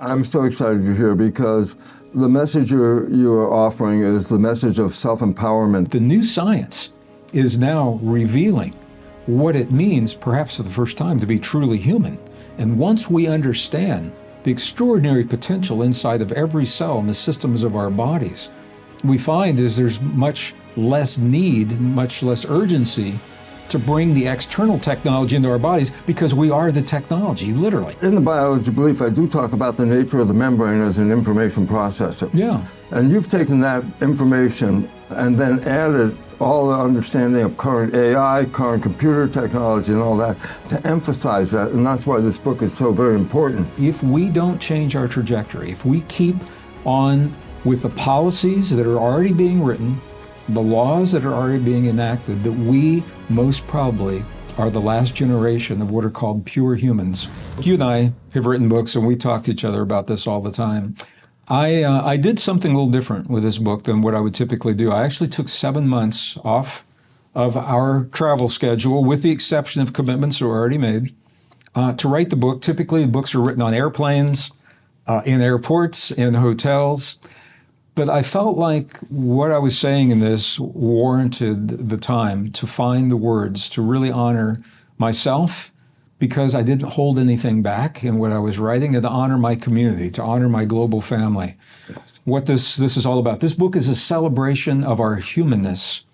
I'm so excited you're here because the message you're offering is the message of self-empowerment. The new science is now revealing what it means, perhaps for the first time, to be truly human. And once we understand the extraordinary potential inside of every cell in the systems of our bodies, we find is there's much less need, much less urgency to bring the external technology into our bodies because we are the technology, literally. In the biology belief, I do talk about the nature of the membrane as an information processor. Yeah. And you've taken that information and then added all the understanding of current AI, current computer technology and all that to emphasize that. And that's why this book is so very important. If we don't change our trajectory, if we keep on with the policies that are already being written, the laws that are already being enacted, that we most probably are the last generation of what are called pure humans. You and I have written books and we talk to each other about this all the time. I did something a little different with this book than what I would typically do. I actually took 7 months off of our travel schedule, with the exception of commitments that were already made, to write the book. Typically, books are written on airplanes, in airports, in hotels. But I felt like what I was saying in this warranted the time to find the words to really honor myself, because I didn't hold anything back in what I was writing, and to honor my community, to honor my global family. Yes. What this is all about. This book is a celebration of our humanness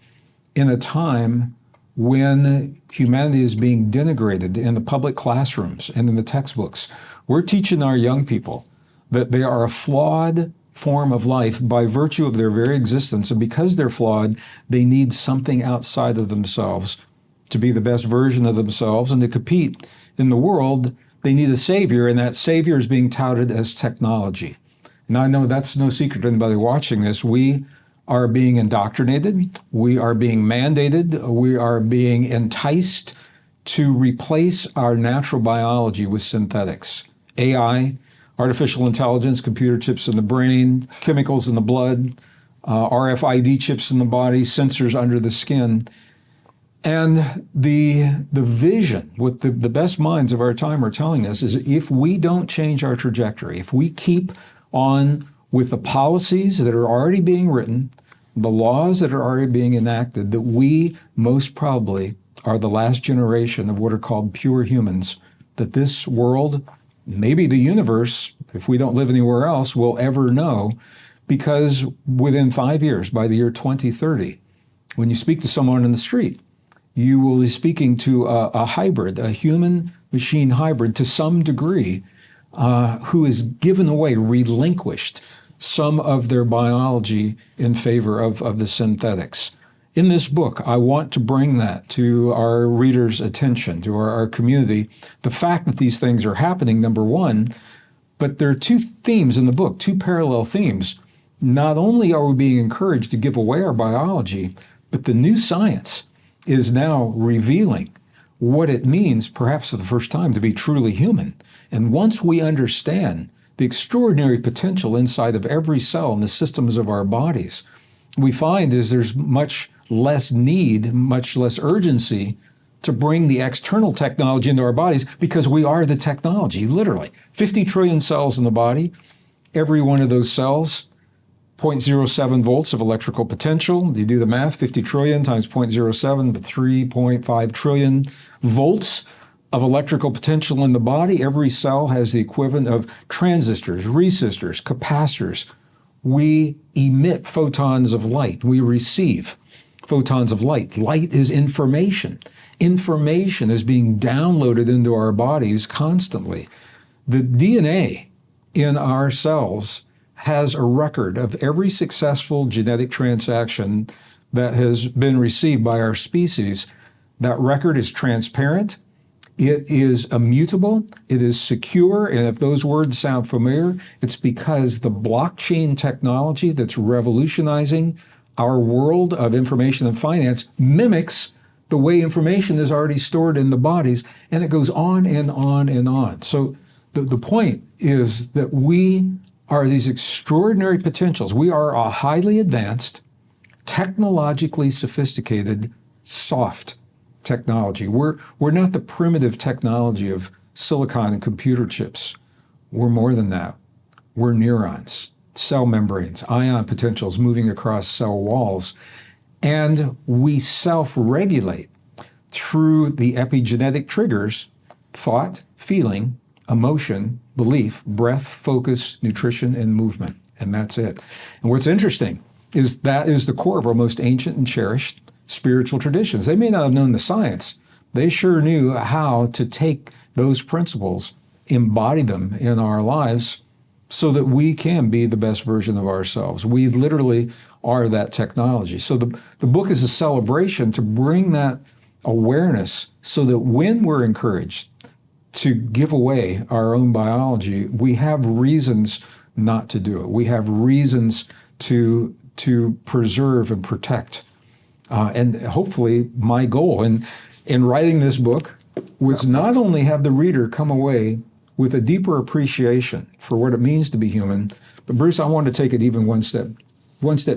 in a time when humanity is being denigrated in the public classrooms and in the textbooks. We're teaching our young people that they are a flawed form of life by virtue of their very existence. And because they're flawed, they need something outside of themselves to be the best version of themselves and to compete in the world. They need a savior, and that savior is being touted as technology. And I know that's no secret to anybody watching this. We are being indoctrinated. We are being mandated. We are being enticed to replace our natural biology with synthetics. AI, artificial intelligence, computer chips in the brain, chemicals in the blood, RFID chips in the body, sensors under the skin. And the vision, what the best minds of our time are telling us, is if we don't change our trajectory, if we keep on with the policies that are already being written, the laws that are already being enacted, that we most probably are the last generation of what are called pure humans, that this world, maybe the universe, if we don't live anywhere else, will ever know. Because within 5 years, by the year 2030, when you speak to someone in the street, you will be speaking to a hybrid, a human-machine hybrid to some degree, who has given away, relinquished some of their biology in favor of the synthetics. In this book, I want to bring that to our readers' attention, to our community, the fact that these things are happening, number one, but there are two themes in the book, two parallel themes. Not only are we being encouraged to give away our biology, but the new science is now revealing what it means, perhaps for the first time, to be truly human. And once we understand the extraordinary potential inside of every cell in the systems of our bodies, we find is there's much less need, much less urgency to bring the external technology into our bodies because we are the technology, literally. 50 trillion cells in the body, every one of those cells, 0.07 volts of electrical potential. You do the math, 50 trillion times 0.07, but 3.5 trillion volts of electrical potential in the body. Every cell has the equivalent of transistors, resistors, capacitors. We emit photons of light. We receive photons of light. Light is information. Information is being downloaded into our bodies constantly. The DNA in our cells has a record of every successful genetic transaction that has been received by our species. That record is transparent. It is immutable, it is secure, and if those words sound familiar, it's because the blockchain technology that's revolutionizing our world of information and finance mimics the way information is already stored in the bodies, and it goes on and on and on. So the point is that we are these extraordinary potentials. We are a highly advanced, technologically sophisticated, soft technology. We're not the primitive technology of silicon and computer chips. We're more than that. we're neurons, cell membranes, ion potentials moving across cell walls, and we self-regulate through the epigenetic triggers: thought, feeling, emotion, belief, breath, focus, nutrition, and movement. And that's it. And what's interesting is that is the core of our most ancient and cherished spiritual traditions. They may not have known the science. They sure knew how to take those principles, embody them in our lives so that we can be the best version of ourselves. We literally are that technology. So the book is a celebration to bring that awareness so that when we're encouraged to give away our own biology, we have reasons not to do it. We have reasons to preserve and protect. And hopefully my goal in writing this book was not only have the reader come away with a deeper appreciation for what it means to be human, but Bruce, I want to take it even one step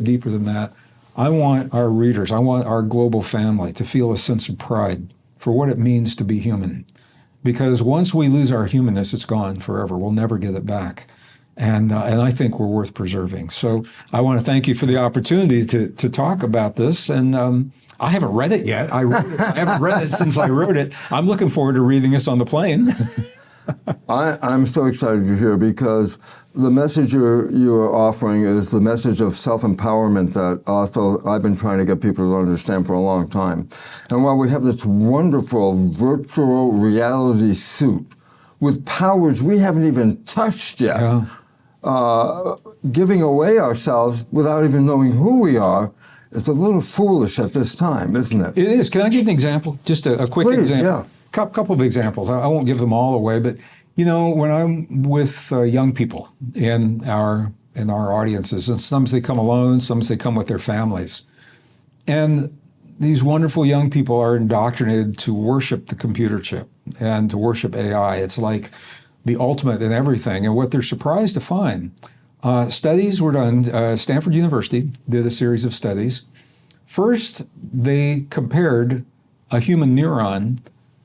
deeper than that. I want our readers, I want our global family to feel a sense of pride for what it means to be human. Because once we lose our humanness, it's gone forever. We'll never get it back. And I think we're worth preserving. So I want to thank you for the opportunity to talk about this. And I haven't read it yet. I haven't read it since I wrote it. I'm looking forward to reading this on the plane. I'm so excited to hear, because the message you're offering is the message of self-empowerment that also I've been trying to get people to understand for a long time. And while we have this wonderful virtual reality suit with powers we haven't even touched yet, giving away ourselves without even knowing who we are, is a little foolish at this time, isn't it? It is. Can I give an example? Just a quick Please, example. Yeah. Couple of examples. I won't give them all away, but when I'm with young people in our audiences, and sometimes they come alone, sometimes they come with their families, and these wonderful young people are indoctrinated to worship the computer chip and to worship AI. It's like the ultimate in everything. And what they're surprised to find, studies were done. Stanford University did a series of studies. First, they compared a human neuron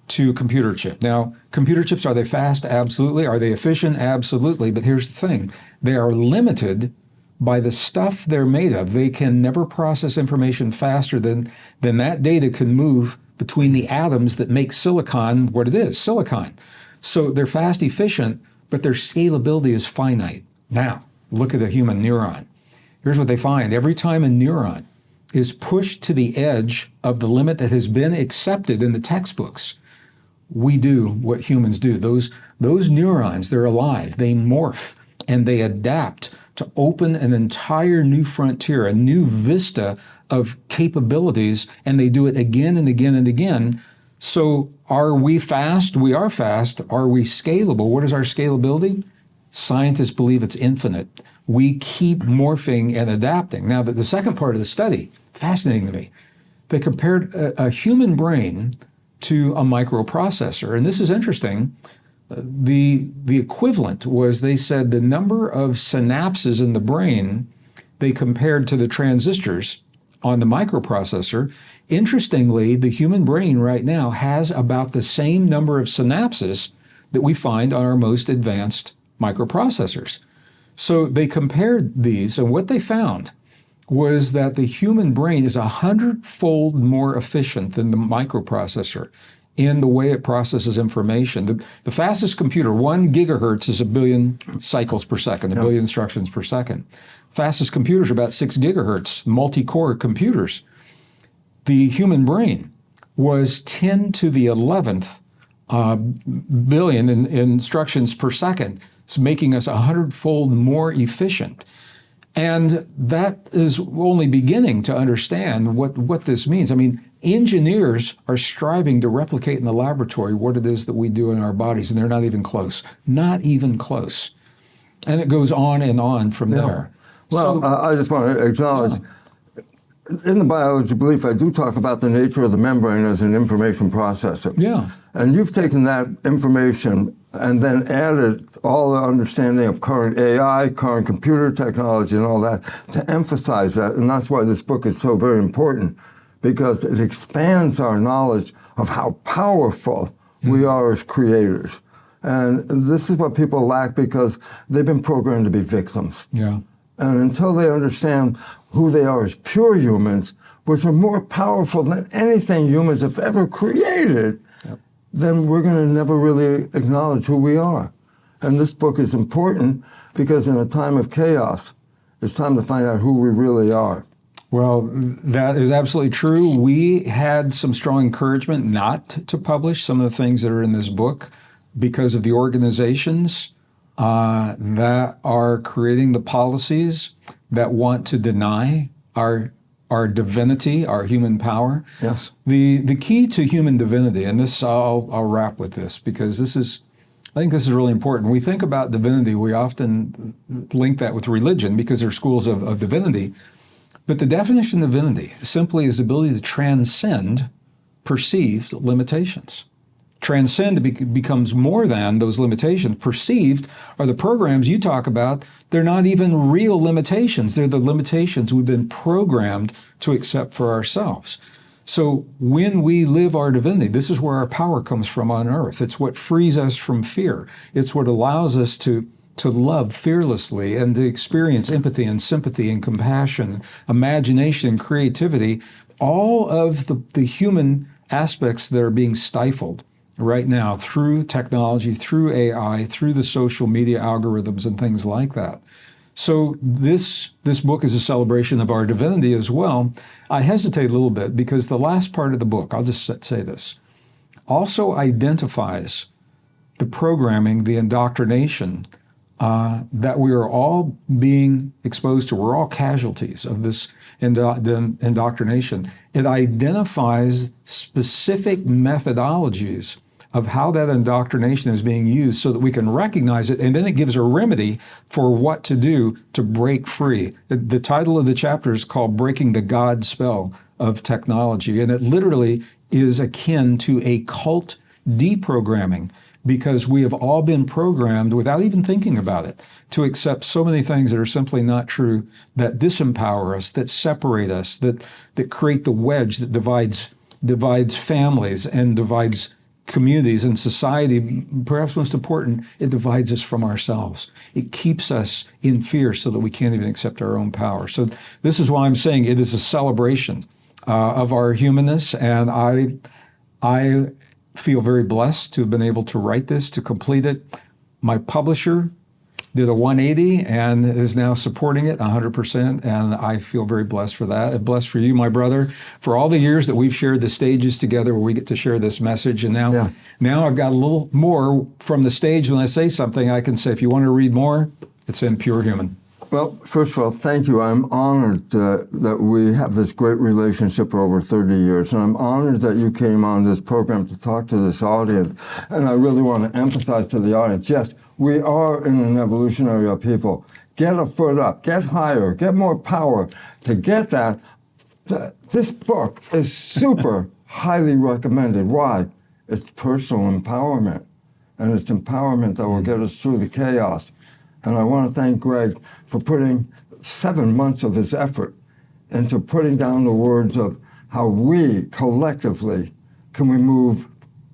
to a computer chip. Now, computer chips, are they fast? Absolutely. Are they efficient? Absolutely. But here's the thing. They are limited by the stuff they're made of. They can never process information faster than that data can move between the atoms that make silicon what it is, silicon. So they're fast, efficient, but their scalability is finite. Now, look at a human neuron. Here's what they find. Every time a neuron is pushed to the edge of the limit that has been accepted in the textbooks, we do what humans do. Those neurons, they're alive, they morph, and they adapt to open an entire new frontier, a new vista of capabilities, and they do it again and again and again. So are we fast? We are fast. Are we scalable? What is our scalability? Scientists believe it's infinite. We keep morphing and adapting. Now, the second part of the study, fascinating to me, they compared a human brain to a microprocessor. And this is interesting. The equivalent was, they said, the number of synapses in the brain they compared to the transistors on the microprocessor. Interestingly, the human brain right now has about the same number of synapses that we find on our most advanced microprocessors. So they compared these, and what they found was that the human brain is 100-fold more efficient than the microprocessor in the way it processes information. The fastest computer, 1 gigahertz, is 1 billion cycles per second, 1 billion instructions per second. Fastest computers are about 6 gigahertz, multi-core computers. The human brain was 10 to the 11th billion in instructions per second, so making us 100-fold more efficient. And that is only beginning to understand what this means. I mean, engineers are striving to replicate in the laboratory what it is that we do in our bodies, and they're not even close. Not even close. And it goes on and on from there. Well, I just want to acknowledge, in the biology belief, I do talk about the nature of the membrane as an information processor. Yeah. And you've taken that information and then added all the understanding of current AI, current computer technology and all that to emphasize that. And that's why this book is so very important, because it expands our knowledge of how powerful we are as creators. And this is what people lack because they've been programmed to be victims. Yeah. And until they understand who they are as pure humans, which are more powerful than anything humans have ever created, then we're going to never really acknowledge who we are. And this book is important because in a time of chaos, it's time to find out who we really are. Well, that is absolutely true. We had some strong encouragement not to publish some of the things that are in this book because of the organizations that are creating the policies that want to deny our divinity, our human power. Yes. The key to human divinity, and this I'll wrap with this because I think this is really important. When we think about divinity, we often link that with religion because they're schools of divinity. But the definition of divinity simply is the ability to transcend perceived limitations. Transcend becomes more than those limitations. Perceived are the programs you talk about. They're not even real limitations. They're the limitations we've been programmed to accept for ourselves. So when we live our divinity, this is where our power comes from on earth. It's what frees us from fear. It's what allows us to love fearlessly and to experience empathy and sympathy and compassion, imagination and creativity, all of the human aspects that are being stifled right now through technology, through AI, through the social media algorithms and things like that. So this book is a celebration of our divinity as well. I hesitate a little bit because the last part of the book, I'll just say this, also identifies the programming, the indoctrination that we are all being exposed to. We're all casualties of this indoctrination. It identifies specific methodologies of how that indoctrination is being used so that we can recognize it, and then it gives a remedy for what to do to break free. The title of the chapter is called Breaking the God Spell of Technology, and it literally is akin to a cult deprogramming, because we have all been programmed without even thinking about it to accept so many things that are simply not true, that disempower us, that separate us, that create the wedge that divides families and divides communities and society. Perhaps most important, it divides us from ourselves. It keeps us in fear so that we can't even accept our own power. So this is why I'm saying it is a celebration of our humanness, and I feel very blessed to have been able to write this, to complete it. My publisher did a 180 and is now supporting it 100%, and I feel very blessed for that. And blessed for you, my brother, for all the years that we've shared the stages together where we get to share this message. And now I've got a little more from the stage. When I say something, I can say, if you want to read more, it's in Pure Human. Well, first of all, thank you. I'm honored that we have this great relationship for over 30 years, and I'm honored that you came on this program to talk to this audience. And I really want to emphasize to the audience, yes, we are in an evolutionary upheaval. Get a foot up, get higher, get more power. To get that, this book is super highly recommended. Why? It's personal empowerment, and it's empowerment that will get us through the chaos. And I want to thank Gregg for putting 7 months of his effort into putting down the words of how we collectively can we move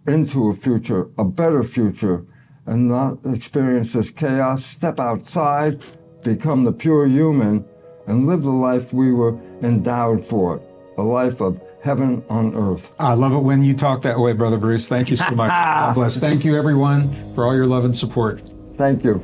into a future, a better future, and not experience this chaos, step outside, become the pure human, and live the life we were endowed for, a life of heaven on earth. I love it when you talk that way, Brother Bruce. Thank you so much. God bless. Thank you, everyone, for all your love and support. Thank you.